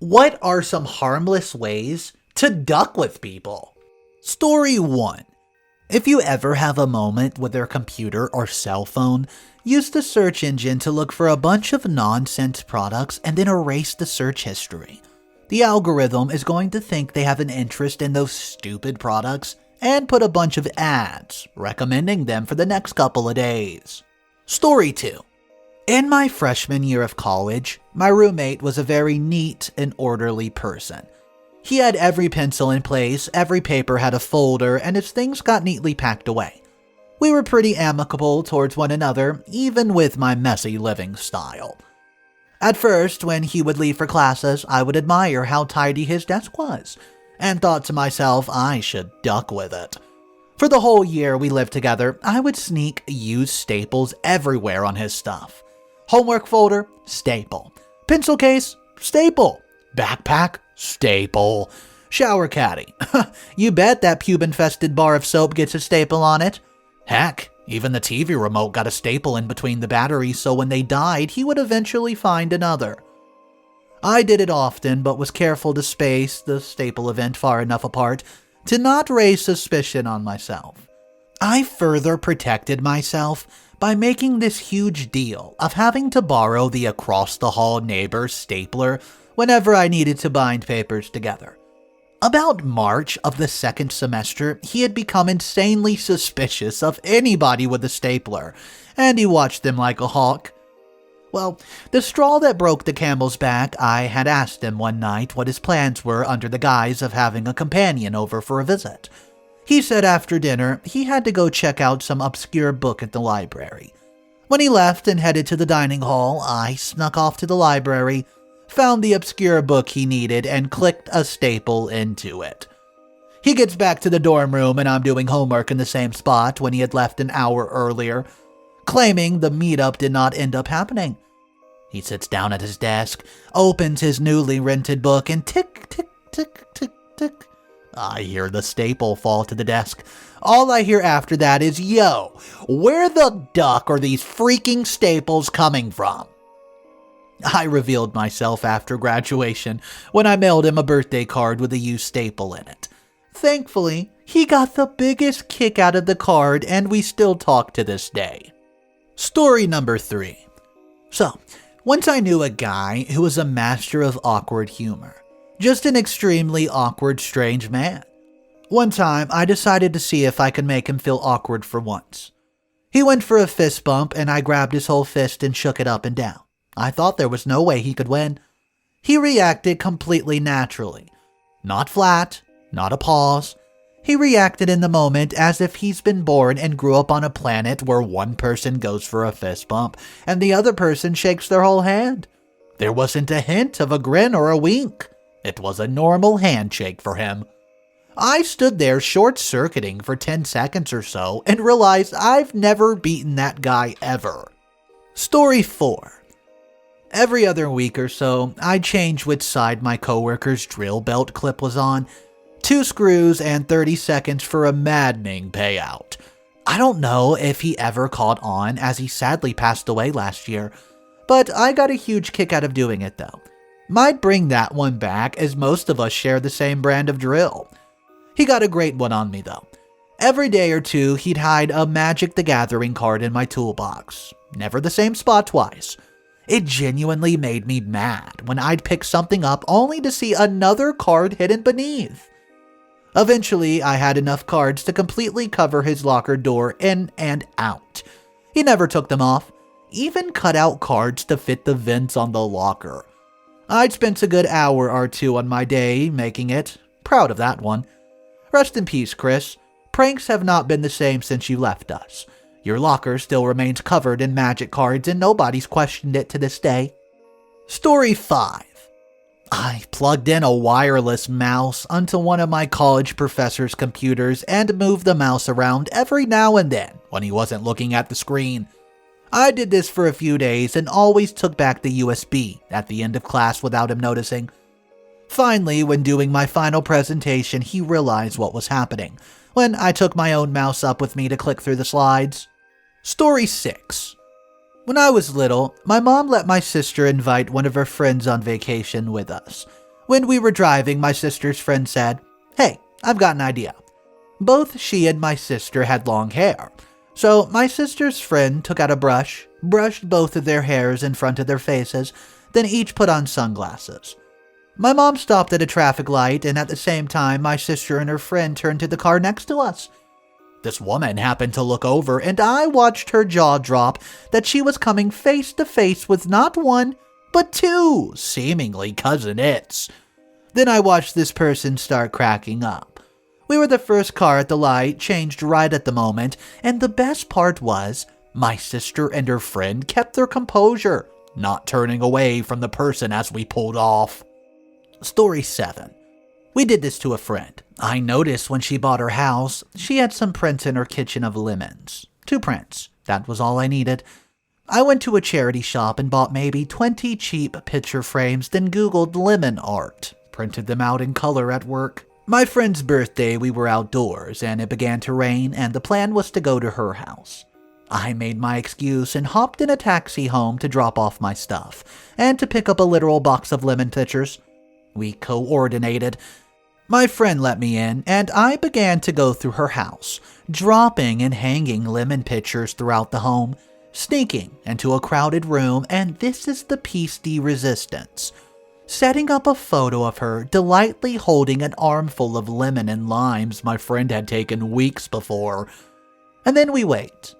What are some harmless ways to duck with people? Story 1. If you ever have a moment with your computer or cell phone, use the search engine to look for a bunch of nonsense products and then erase the search history. The algorithm is going to think they have an interest in those stupid products and put a bunch of ads recommending them for the next couple of days. Story 2. In my freshman year of college, my roommate was a very neat and orderly person. He had every pencil in place, every paper had a folder, and his things got neatly packed away. We were pretty amicable towards one another, even with my messy living style. At first, when he would leave for classes, I would admire how tidy his desk was, and thought to myself I should duck with it. For the whole year we lived together, I would sneak used staples everywhere on his stuff. Homework folder, staple. Pencil case, staple. Backpack, staple. Shower caddy. You bet that pube-infested bar of soap gets a staple on it. Heck, even the TV remote got a staple in between the batteries, so when they died, he would eventually find another. I did it often, but was careful to space the staple event far enough apart to not raise suspicion on myself. I further protected myself by making this huge deal of having to borrow the across-the-hall neighbor's stapler whenever I needed to bind papers together. About March of the second semester, he had become insanely suspicious of anybody with a stapler, and he watched them like a hawk. Well, the straw that broke the camel's back, I had asked him one night what his plans were under the guise of having a companion over for a visit. He said after dinner he had to go check out some obscure book at the library. When he left and headed to the dining hall, I snuck off to the library, found the obscure book he needed, and clicked a staple into it. He gets back to the dorm room and I'm doing homework in the same spot when he had left an hour earlier, claiming the meetup did not end up happening. He sits down at his desk, opens his newly rented book, and tick, tick, tick, tick, tick. I hear the staple fall to the desk. All I hear after that is, "Yo, where the duck are these freaking staples coming from?" I revealed myself after graduation when I mailed him a birthday card with a used staple in it. Thankfully, he got the biggest kick out of the card and we still talk to this day. Story number 3. So, once I knew a guy who was a master of awkward humor. Just an extremely awkward, strange man. One time, I decided to see if I could make him feel awkward for once. He went for a fist bump and I grabbed his whole fist and shook it up and down. I thought there was no way he could win. He reacted completely naturally. Not flat, not a pause. He reacted in the moment as if he's been born and grew up on a planet where one person goes for a fist bump and the other person shakes their whole hand. There wasn't a hint of a grin or a wink. It was a normal handshake for him. I stood there short-circuiting for 10 seconds or so and realized I've never beaten that guy ever. Story 4. Every other week or so, I'd change which side my coworker's drill belt clip was on. 2 screws and 30 seconds for a maddening payout. I don't know if he ever caught on, as he sadly passed away last year, but I got a huge kick out of doing it though. Might bring that one back, as most of us share the same brand of drill. He got a great one on me though. Every day or two, he'd hide a Magic the Gathering card in my toolbox. Never the same spot twice. It genuinely made me mad when I'd pick something up only to see another card hidden beneath. Eventually, I had enough cards to completely cover his locker door in and out. He never took them off, even cut out cards to fit the vents on the locker. I'd spent a good hour or two on my day making it. Proud of that one. Rest in peace, Chris. Pranks have not been the same since you left us. Your locker still remains covered in Magic cards and nobody's questioned it to this day. Story 5. I plugged in a wireless mouse onto one of my college professor's computers and moved the mouse around every now and then when he wasn't looking at the screen. I did this for a few days and always took back the USB at the end of class without him noticing. Finally, when doing my final presentation, he realized what was happening when I took my own mouse up with me to click through the slides. Story 6. When I was little, my mom let my sister invite one of her friends on vacation with us. When we were driving, my sister's friend said, "Hey, I've got an idea." Both she and my sister had long hair. So my sister's friend took out a brush, brushed both of their hairs in front of their faces, then each put on sunglasses. My mom stopped at a traffic light, and at the same time, my sister and her friend turned to the car next to us. This woman happened to look over, and I watched her jaw drop that she was coming face to face with not one, but two seemingly cousin-its. Then I watched this person start cracking up. We were the first car at the light, changed right at the moment, and the best part was, my sister and her friend kept their composure, not turning away from the person as we pulled off. Story 7. We did this to a friend. I noticed when she bought her house, she had some prints in her kitchen of lemons. 2 prints. That was all I needed. I went to a charity shop and bought maybe 20 cheap picture frames, then Googled lemon art. Printed them out in color at work. My friend's birthday, we were outdoors, and it began to rain, and the plan was to go to her house. I made my excuse and hopped in a taxi home to drop off my stuff, and to pick up a literal box of lemon pitchers. We coordinated. My friend let me in, and I began to go through her house, dropping and hanging lemon pitchers throughout the home, sneaking into a crowded room, and this is the piece de resistance. Setting up a photo of her delightfully holding an armful of lemon and limes my friend had taken weeks before. And then we wait.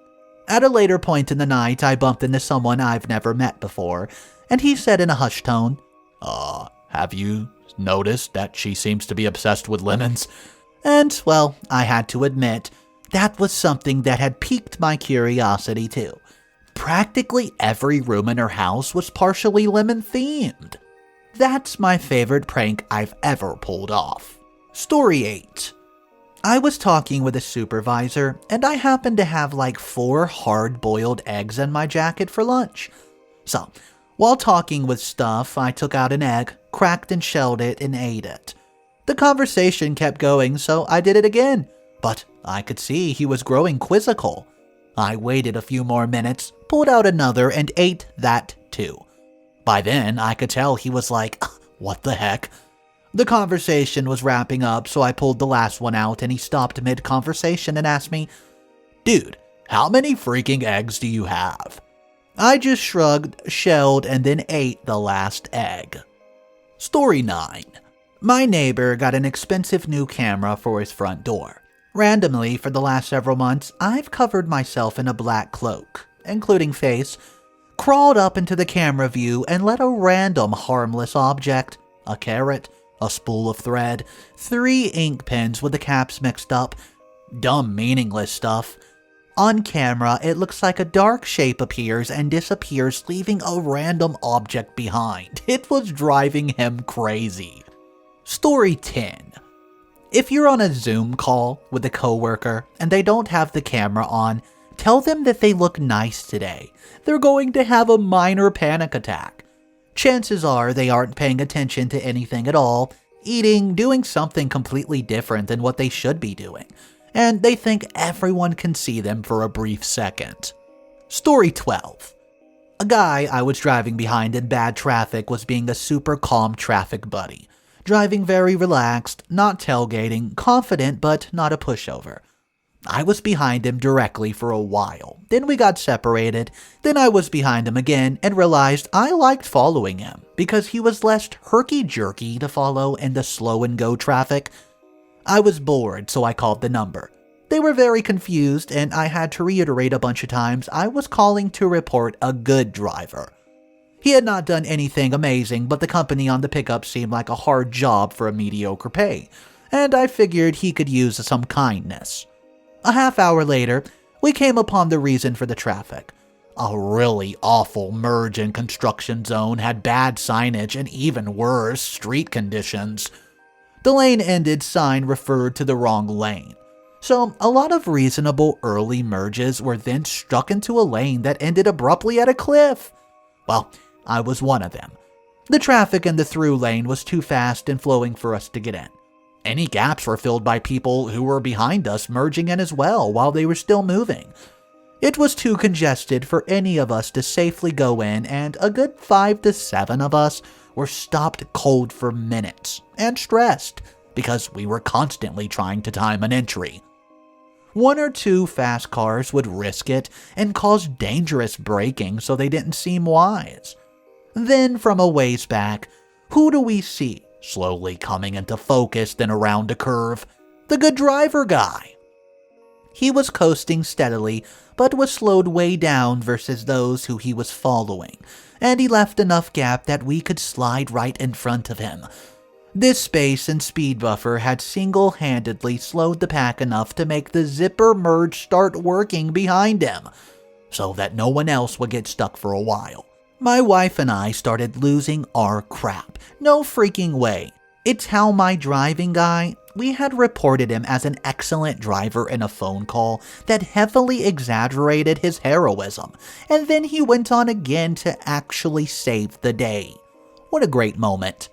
At a later point in the night, I bumped into someone I've never met before, and he said in a hushed tone, "Have you noticed that she seems to be obsessed with lemons?" And, well, I had to admit, that was something that had piqued my curiosity too. Practically every room in her house was partially lemon-themed. That's my favorite prank I've ever pulled off. Story 8. I was talking with a supervisor, and I happened to have like 4 hard-boiled eggs in my jacket for lunch. So, while talking with stuff, I took out an egg, cracked and shelled it, and ate it. The conversation kept going, so I did it again, but I could see he was growing quizzical. I waited a few more minutes, pulled out another, and ate that too. By then, I could tell he was like, "What the heck?" The conversation was wrapping up, so I pulled the last one out, and he stopped mid-conversation and asked me, "Dude, how many freaking eggs do you have?" I just shrugged, shelled, and then ate the last egg. Story 9. My neighbor got an expensive new camera for his front door. Randomly, for the last several months, I've covered myself in a black cloak, including face, crawled up into the camera view, and let a random harmless object, a carrot, a spool of thread, 3 ink pens with the caps mixed up, dumb meaningless stuff. On camera, it looks like a dark shape appears and disappears, leaving a random object behind. It was driving him crazy. Story 10. If you're on a Zoom call with a coworker and they don't have the camera on, tell them that they look nice today. They're going to have a minor panic attack. Chances are they aren't paying attention to anything at all, eating, doing something completely different than what they should be doing, and they think everyone can see them for a brief second. Story 12. A guy I was driving behind in bad traffic was being a super calm traffic buddy, driving very relaxed, not tailgating, confident but not a pushover. I was behind him directly for a while, then we got separated, then I was behind him again and realized I liked following him because he was less herky-jerky to follow in the slow-and-go traffic. I was bored, so I called the number. They were very confused, and I had to reiterate a bunch of times I was calling to report a good driver. He had not done anything amazing, but the company on the pickup seemed like a hard job for a mediocre pay, and I figured he could use some kindness. A half hour later, we came upon the reason for the traffic. A really awful merge and construction zone had bad signage and even worse, street conditions. The lane-ended sign referred to the wrong lane. So a lot of reasonable early merges were then stuck into a lane that ended abruptly at a cliff. Well, I was one of them. The traffic in the through lane was too fast and flowing for us to get in. Any gaps were filled by people who were behind us merging in as well while they were still moving. It was too congested for any of us to safely go in, and a good 5 to 7 of us were stopped cold for minutes and stressed because we were constantly trying to time an entry. One or two fast cars would risk it and cause dangerous braking so they didn't seem wise. Then from a ways back, who do we see slowly coming into focus then around a curve? The good driver guy. He was coasting steadily, but was slowed way down versus those who he was following, and he left enough gap that we could slide right in front of him. This space and speed buffer had single-handedly slowed the pack enough to make the zipper merge start working behind him, so that no one else would get stuck for a while. My wife and I started losing our crap. No freaking way. It's how my driving guy, we had reported him as an excellent driver in a phone call that heavily exaggerated his heroism, and then he went on again to actually save the day. What a great moment.